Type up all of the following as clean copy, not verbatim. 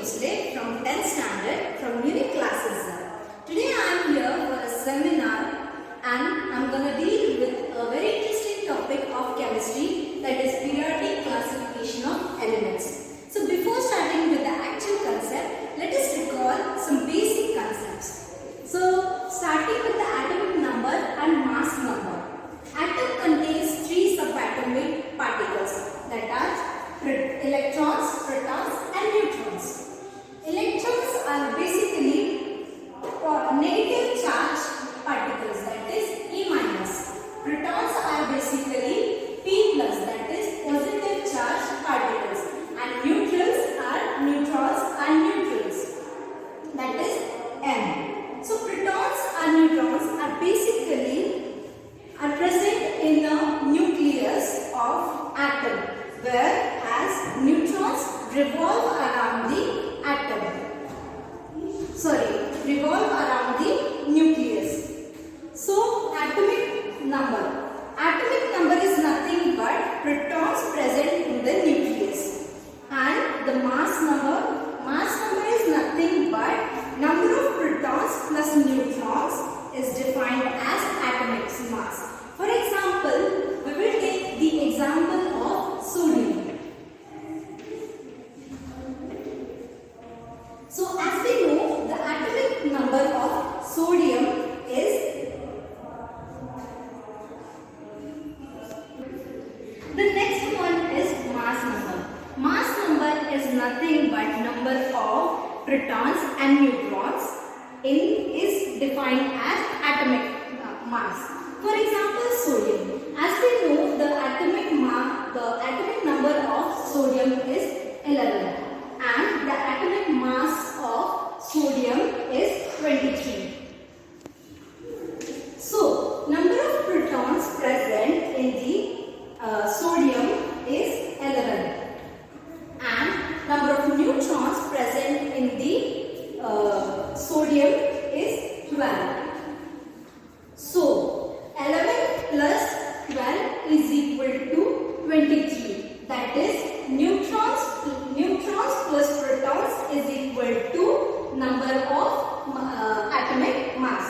Bhosle from 10th standard from Unique Classes. Today I am here for a seminar and I am going to deal with a very interesting topic of chemistry, that is periodic classification of elements. So before starting with the actual concept, let us recall some basic concepts. So starting with the atomic number and mass number. Atom contains three subatomic particles, that are electrons, protons and neutrons. Electrons are basically negative charge particles, that is E minus. Protons are basically P plus, that is positive charge particles. And neutrals are neutrals, that is N. So protons and neutrons are basically present in the nucleus of atom, whereas neutrons revolve around the revolve around the nucleus. So atomic number. Atomic number is nothing but protons present in the nucleus. And the mass number is nothing but number of protons plus neutrons is defined as atomic mass. For example, we will take the example of sodium. So as we know, the atomic number of sodium is, the next one is mass number. Mass number is nothing but number of protons and neutrons is defined as atomic mass. For example, sodium. As we know, the atomic number of sodium is 11 and the atomic mass of sodium is 23. So, number of protons present in the sodium is 11 and number of neutrons present in the sodium is 12. So, 11 plus 12 is equal to 23. That is, neutrons plus protons is equal to number of atomic mass.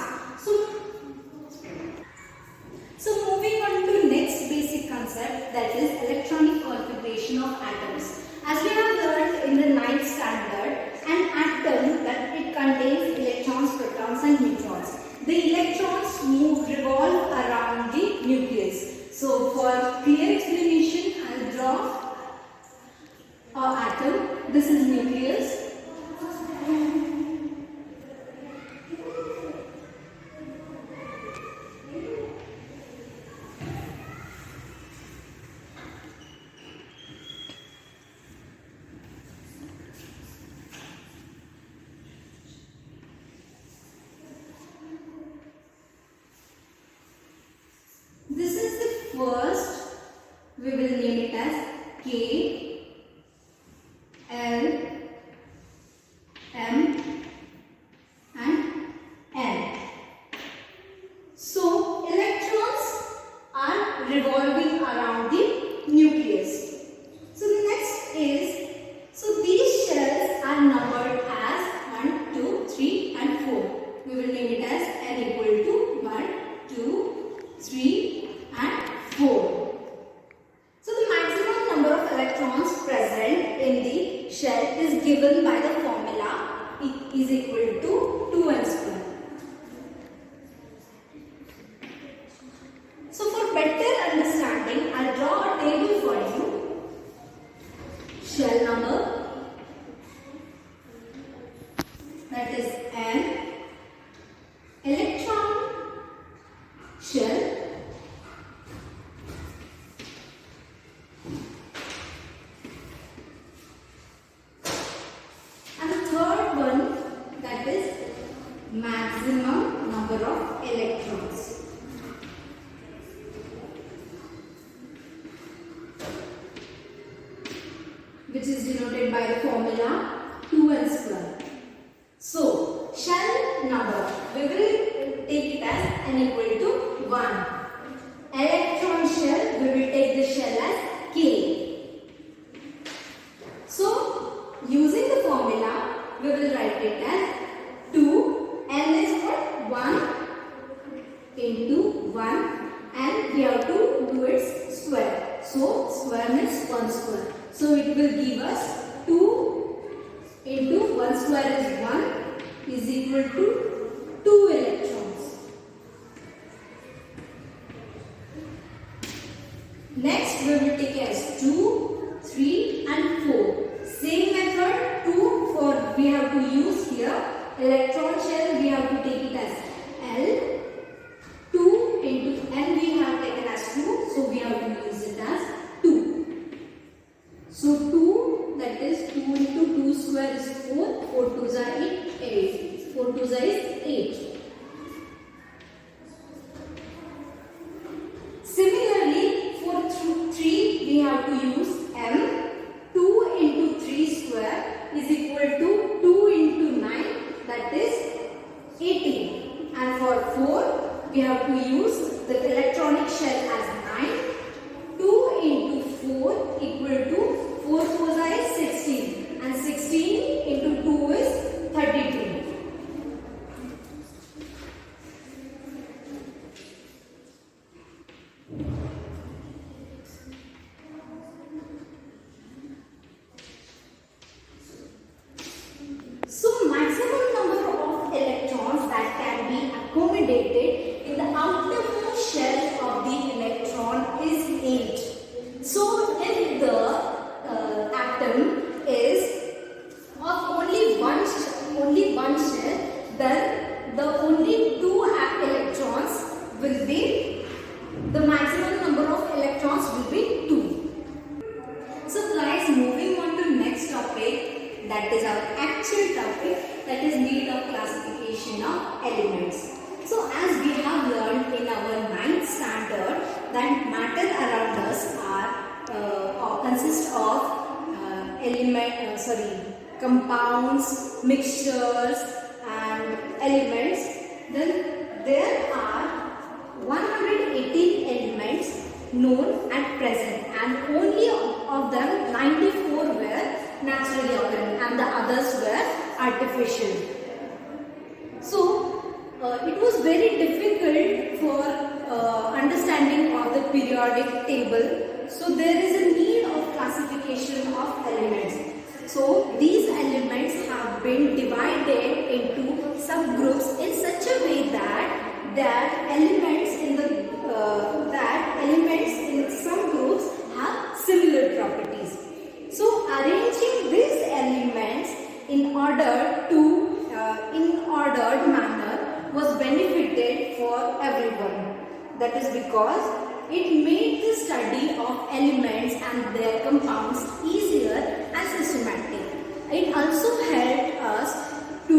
So moving on to next basic concept, that is electronic configuration of atoms. As we have learned in the 9th standard, an atom that it contains electrons, protons and neutrons. The electrons revolve around the nucleus. So for clear explanation, I will draw an atom. This is nucleus. This is the first, we will name it as K, L, M and N. So electrons are revolving around the nucleus. So the next is, so these shells are numbered as 1, 2, 3 and 4. We will name it as N equal to 1, 2, 3 and 4. So the maximum number of electrons present in the shell is given by the formula E is equal to 2n square. So for better understanding, I'll draw a table for you. Shell number, that is N, electron shell, maximum number of electrons. Which is denoted by the formula 2n square. So, shell number, we will take it as n equal to 1. Electron shell, we will take the shell as K. So, Using the formula, we will write it as 2. N is what? 1 into 1, and we have to do its square. So square means 1 square. So it will give us 2 into 1 square is 1 is equal to 2 electrons. Next we will take as 2, 3 and 4. Same method, 2 for we have to use here. Electron shell we have to take it as L. 2 into N we have taken as 2. So we have to use it as 2. So 2, that is 2 into 2 square is 4. 4 2s are 8. 4 2s is 8. Similarly, for 3 we have to use M. 2 into 3 square is equal to 2 into 9, that is 18. And for 4 we have to use the electronic shell as 9. 2 into 4 equal to 4 4s is 16, and 16 into 2 is 32. So maximum number of electrons that can be accommodated in the outermost shell of the electron is 8. So if the atom is of only one shell, then the only 2 electrons will be, the maximum number of electrons will be 2. So guys, moving on to next topic, that is our actual topic, that is need of classification of elements. So as we have learned in our 9th standard that matter around us are consist of compounds, mixtures and elements. Then there are 118 elements known at present, and only of them 94 were naturally occurring and the others were artificial. So it was very difficult for understanding of the periodic table. So there is a need of classification of elements. So these elements have been divided into subgroups in such a way that elements in some groups have similar properties. So arranging these elements in ordered manner was benefited for everyone. That is because it made the study of elements and their compounds easier and systematic. It also helped us to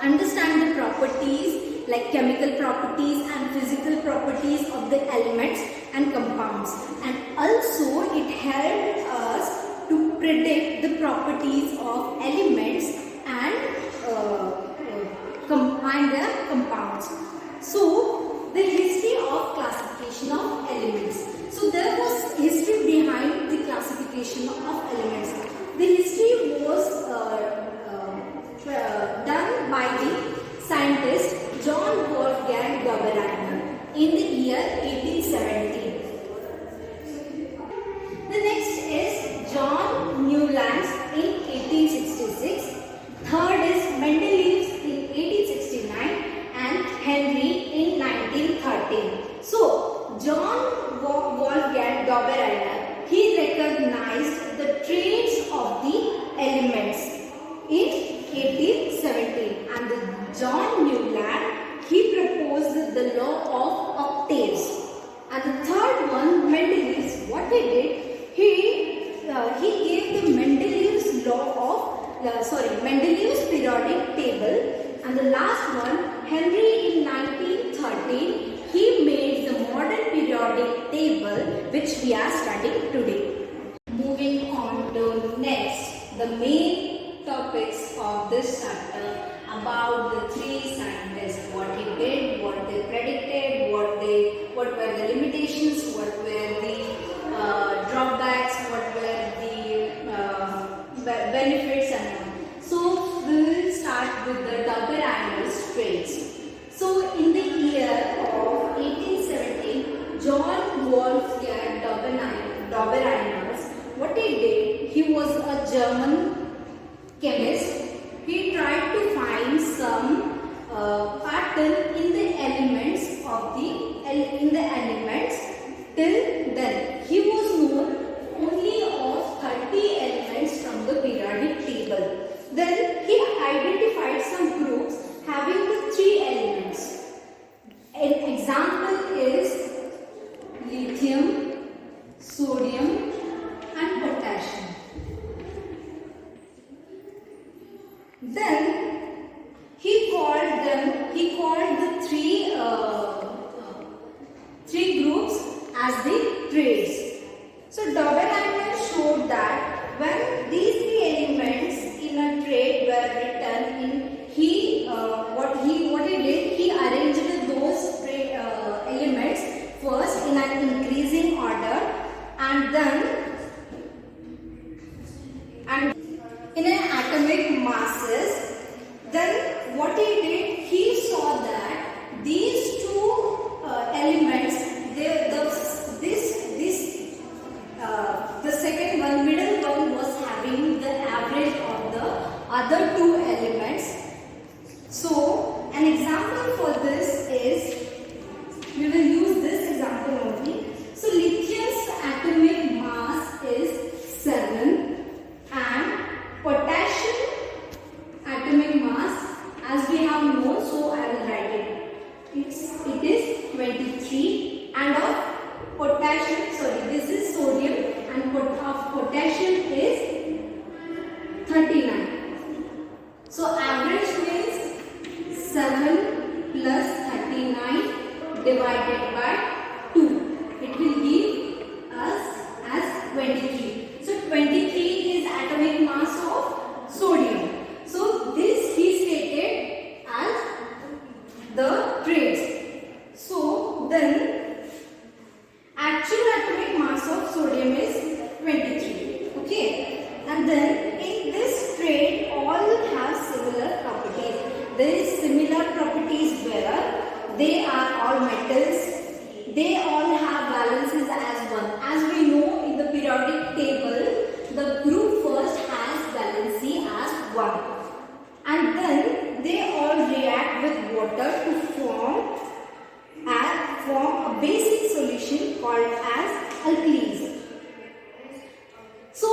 understand the properties like chemical properties and physical properties of the elements and compounds, and also it helped us to predict the properties of elements and their compounds. So the history of classification of elements. So there was history behind the classification of elements. The history was done by the scientist John Wolfgang Dobereiner in the year 1870. The next is John Newlands in 1866. Third is Mendeleev in 1869 and Henry in 1913. So John Wolfgang Dobereiner, he recognized the traits of the elements in 1817, and the John Newland, he proposed the law of octaves. And the third one, Mendeleev, what he did, he gave the Mendeleev's Mendeleev's periodic table, and the last one, Henry in 1913, he made the modern periodic table which we are studying today. Moving on to next, the main topics of this chapter about the three scientists, what he did, what they predicted, what were the limitations, what were the drawbacks, what were the he was a German chemist. He tried to find some pattern in the elements Till then, he was known only of 30 elements from the periodic table. Then he identified some groups having the 3 elements. An example is lithium, sodium and potassium. Then he called the three groups as the trades. So Dobereiner showed that when these 3 elements in a trade were written in, what he did, he arranged those elements first in an increasing order and in an atomic masses. Then what he did, he saw that these 2 elements, the second one, middle one, was having the average of the other 2 elements. So an example for this is, we will use this example only. So lithium's atomic mass is 7 and potassium atomic mass, as we have known, so I will write it. It is 23, and of potassium, this is sodium, and of potassium is 39. So average means 7 plus 39 divided by 2. It will give us as 23. So 23 is atomic mass of sodium. So this he stated as the traits. So then actual atomic mass of sodium is 23. Okay. And then in this trait all have similar properties. There is similar properties where they are all metals. They all have valences as 1. As we know in the periodic table, the group first has valency as 1. And then they all react with water to form a basic solution called as alkalis. So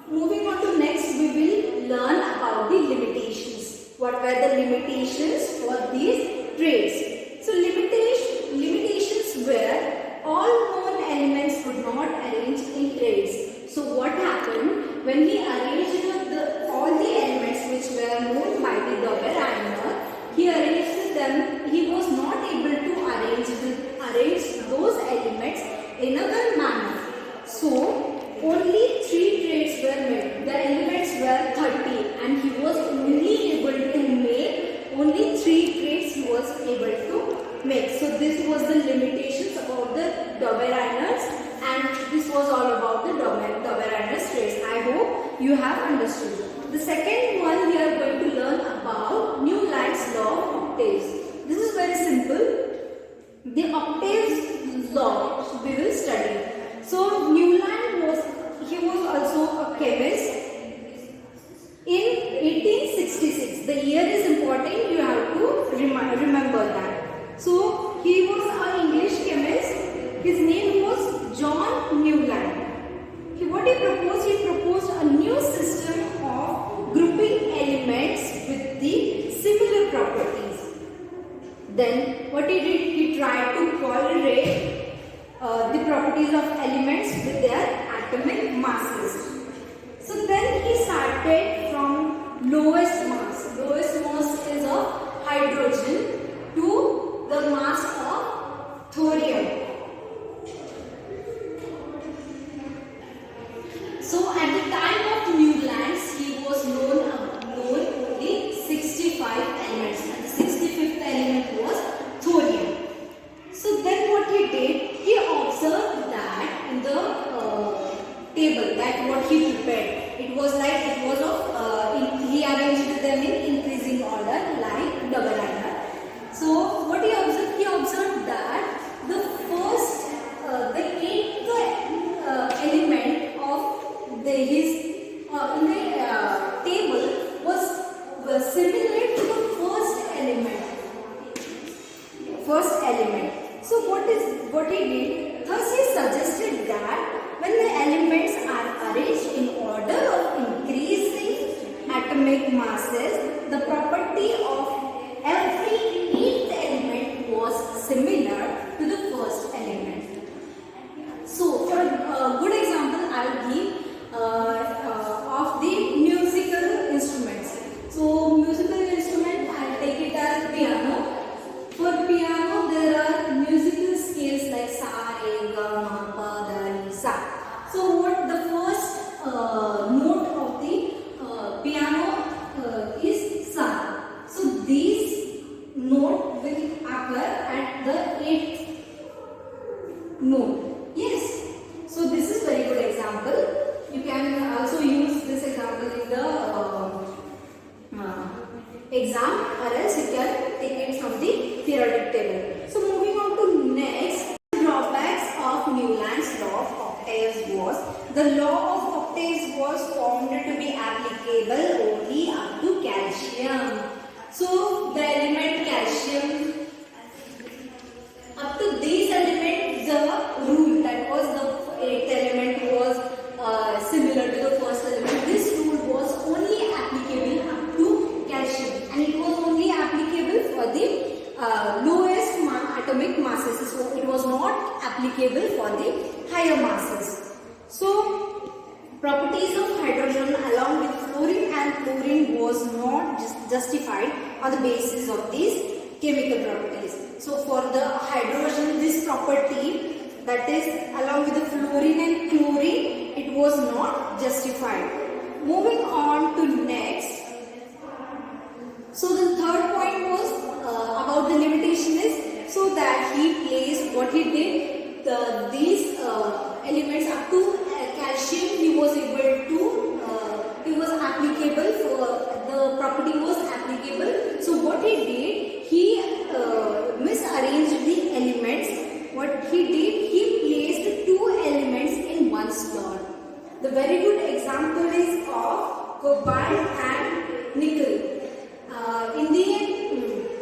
moving on to next, we will learn about the limitations. What were the limitations for these traits? So limitations were all known elements could not arrange in traits. So what happened when he arranged all the elements which were known by the Dobereiner, he arranged them, he was not able to arrange those elements in a well manner. So only 3 traits were made. The elements were 30 and he was only able to make only 3 traits he was able to make. So this was the limitations about the Dobereiners, and this was all about the Dobereiner's traits. I hope you have understood. The second one, we are going to learn about Newland's law of octaves. This is very simple. The octaves law we will study. So Newland was also a chemist. In 1866, the year is important, you have to remember that. So he was an English chemist. His name was John Newland. What he proposed? He proposed a new system of grouping elements with the similar properties. Then what he did? He tried to correlate the properties of elements with their atomic masses. So then he started from lowest mass. Lowest mass is of hydrogen to the mass of thorium. So at the time of Newland's, he was known only 65 elements, and the 65th element was thorium. So then what he did, he observed that in the table, that what he in the table was similar to the first element. So what he did? Thus he suggested that when the elements are arranged in order of increasing atomic masses, the property of every eighth element was similar to the first element. So for a good example, I will give of the musical instruments. So musical instrument, I will take it as piano. For piano, there are musical scales like sa, re, ga, ma, pa, da, ni, sa. So what the first note of the piano is sa. So these note will occur at the eighth note. Yes. So this is very good example. You can also use this example in the exam, or else you can take it from the periodic table. So moving on to next, drawbacks of Newland's law of octaves was the law of octaves was found to be applicable only up to calcium. So the element calcium, up to this element, the rule that was the eighth element was similar to the first element. This rule was only applicable up to calcium, and it was only applicable for the lowest atomic masses. So it was not applicable for the higher masses. So properties of hydrogen along with fluorine and chlorine was not justified on the basis of these chemical properties. So for the hydrogen, this property, that is along with the fluorine and chlorine, it was not justified. Moving on to next. So the third point was about the limitation is, so that he placed what he did, these elements up to calcium, he was able to, he was applicable for, the property was applicable. So what he did, he misarranged the elements. What he did, he placed two elements in one slot. The very good example is of cobalt and nickel. In the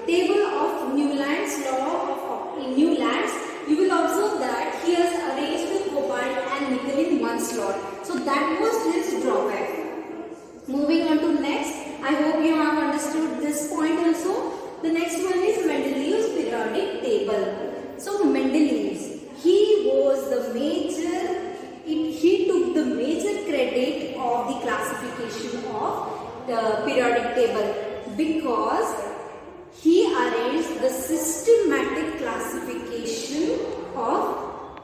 table of Newland's law in Newland's, you will observe that he has arranged the cobalt and nickel in one slot. So that was his drawback. Moving on to next, I hope you have understood this point also. The next one is Mendeleev's periodic table. So Mendeleev, he took the major credit of the classification of the periodic table, because he arranged the systematic classification of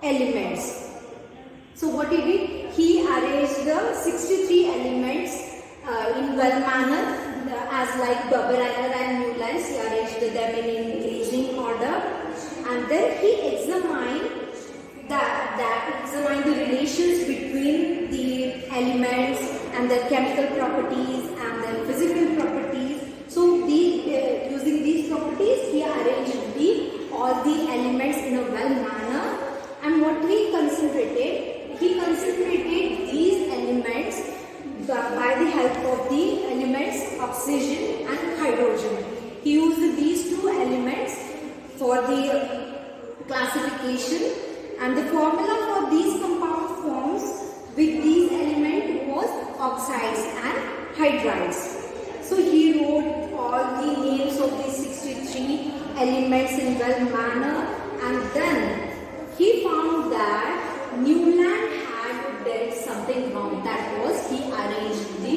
elements. So what he did, he arranged the 63 elements in well manner, as like Dobereiner and Newlands. He arranged them in increasing order, and then he examined the relations between the elements and their chemical properties and their physical properties. So using these properties, he arranged all the elements in a well manner. And what he concentrated these elements by the help of the elements oxygen and hydrogen. He used these two elements for the classification, and the formula for these compound forms with these elements was oxides and hydrides. So he wrote all the names of these 63 elements in well manner, and then he found that Newland had did something wrong. That was, he arranged the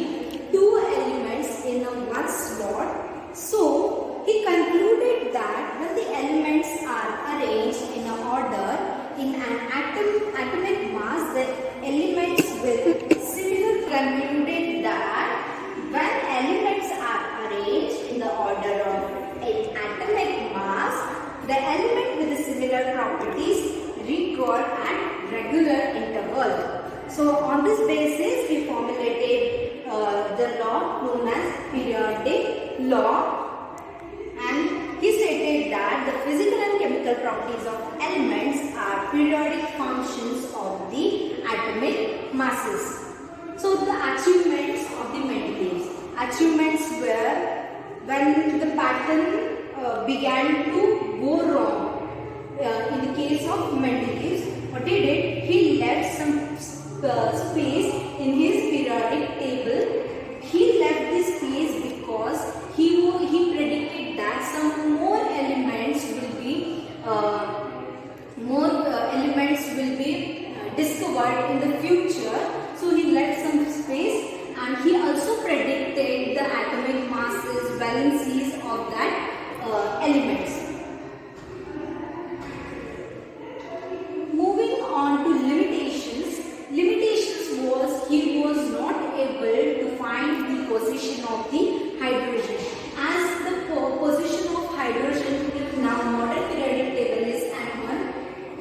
two elements in a one slot. So he concluded that when the elements are arranged in an order in an atomic mass, the elements will similar. Concluded that when elements are arranged in the order of an atomic mass, the element with the similar properties recur at regular interval. So on this basis, he formulated the law known as periodic law, and he stated that the physical and chemical properties of elements are periodic functions of the atomic masses. So pattern began to go wrong. In the case of Mendeleev, what he did, he left some space in his periodic table. He left this space because he predicted that some more elements will be discovered in the future. So he left some space, and he also predicted the atomic masses, valencies of that elements. Moving on to limitations. Limitations was he was not able to find the position of the hydrogen. As the position of hydrogen in now modern periodic table is N1,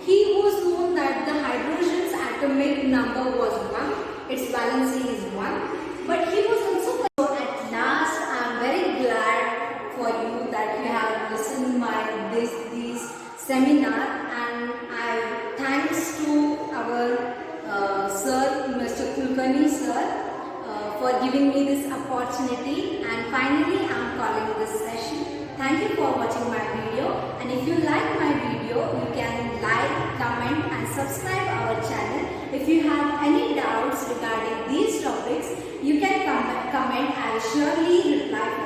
he was known that the hydrogen's atomic number was 1, its valency is 1, but he was also. So at last, I am very glad for you that you have listened my this seminar, and I thanks to our sir, Mr. Kulkarni sir, for giving me this opportunity, and finally I am calling this session. Thank you for watching my video, and if you like my video, you can like, comment and subscribe our channel. If you have any doubts regarding these topics, you can comment. I will surely reply.